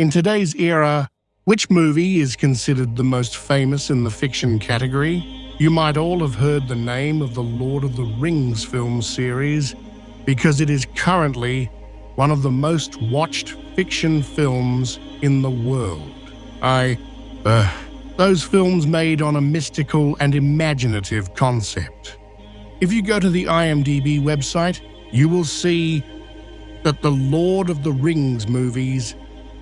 In today's era, which movie is considered the most famous in the fiction category? You might all have heard the name of the Lord of the Rings film series because it is currently one of the most watched fiction films in the world. Those films made on a mystical and imaginative concept. If you go to the IMDb website, you will see that the Lord of the Rings movies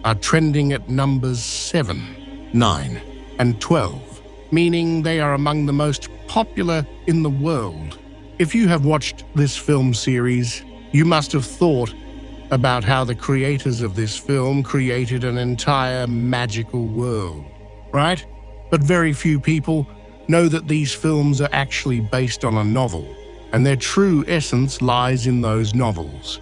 are trending at numbers 7, 9, and 12, meaning they are among the most popular in the world. If you have watched this film series, you must have thought about how the creators of this film created an entire magical world, right? But very few people know that these films are actually based on a novel, and their true essence lies in those novels.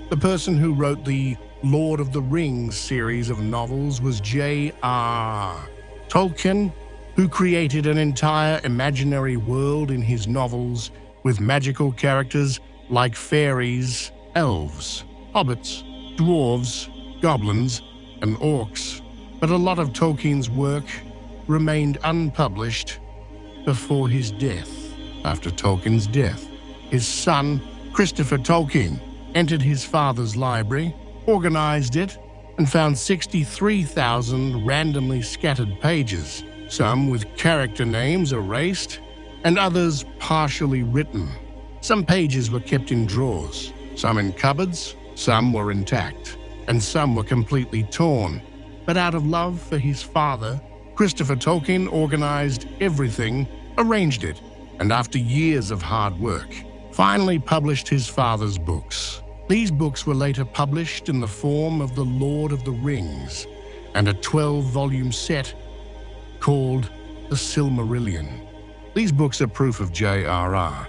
The person who wrote the Lord of the Rings series of novels was J.R.R. Tolkien, who created an entire imaginary world in his novels with magical characters like fairies, elves, hobbits, dwarves, goblins, and orcs. But a lot of Tolkien's work remained unpublished before his death. After Tolkien's death, his son, Christopher Tolkien, entered his father's library, organized it, and found 63,000 randomly scattered pages, some with character names erased and others partially written. Some pages were kept in drawers, some in cupboards, some were intact, and some were completely torn. But out of love for his father, Christopher Tolkien organized everything, arranged it, and after years of hard work, finally published his father's books. These books were later published in the form of The Lord of the Rings and a 12-volume set called The Silmarillion. These books are proof of J.R.R.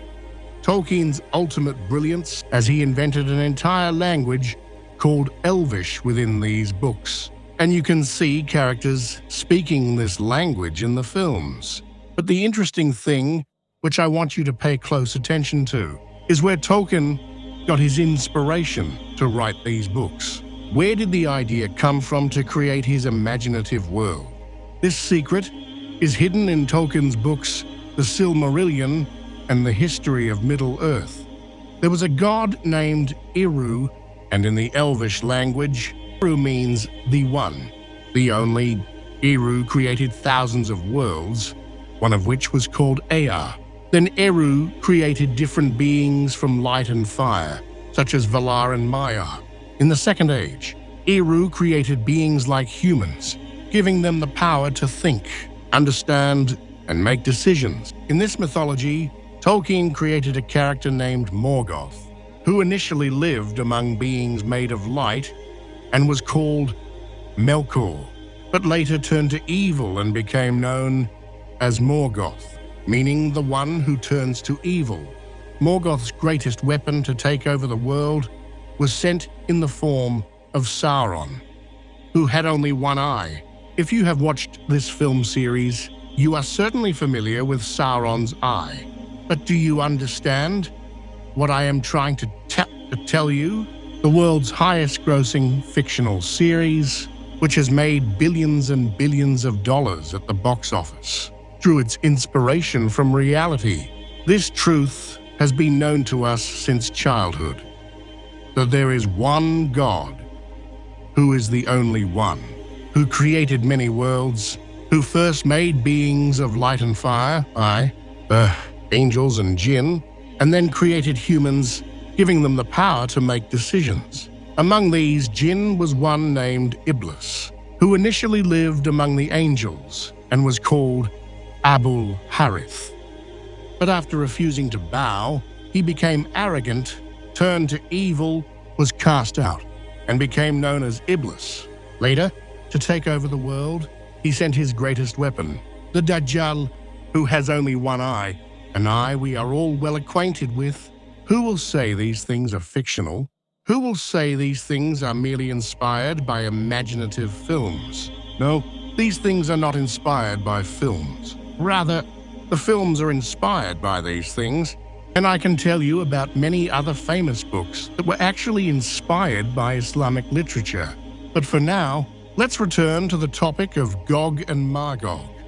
Tolkien's ultimate brilliance, as he invented an entire language called Elvish within these books. And you can see characters speaking this language in the films. But the interesting thing, which I want you to pay close attention to, is where Tolkien got his inspiration to write these books. Where did the idea come from to create his imaginative world? This secret is hidden in Tolkien's books, The Silmarillion and The History of Middle-earth. There was a god named Eru, and in the Elvish language, Eru means the one, the only. Eru created thousands of worlds, one of which was called Ea. Then Eru created different beings from light and fire, such as Valar and Maiar. In the Second Age, Eru created beings like humans, giving them the power to think, understand, and make decisions. In this mythology, Tolkien created a character named Morgoth, who initially lived among beings made of light and was called Melkor, but later turned to evil and became known as Morgoth, meaning the one who turns to evil. Morgoth's greatest weapon to take over the world was sent in the form of Sauron, who had only one eye. If you have watched this film series, you are certainly familiar with Sauron's eye. But do you understand what I am trying to tell you? The world's highest-grossing fictional series, which has made billions and billions of dollars at the box office, drew its inspiration from reality. This truth has been known to us since childhood, that there is one God, who is the only one, who created many worlds, who first made beings of light and fire, angels and jinn, and then created humans, giving them the power to make decisions. Among these, jinn was one named Iblis, who initially lived among the angels and was called Abul Harith. But after refusing to bow, he became arrogant, turned to evil, was cast out, and became known as Iblis. Later, to take over the world, he sent his greatest weapon, the Dajjal, who has only one eye, an eye we are all well acquainted with. Who will say these things are fictional? Who will say these things are merely inspired by imaginative films? No, these things are not inspired by films. Rather, the films are inspired by these things, and I can tell you about many other famous books that were actually inspired by Islamic literature. But for now, Let's return to the topic of Gog and Magog.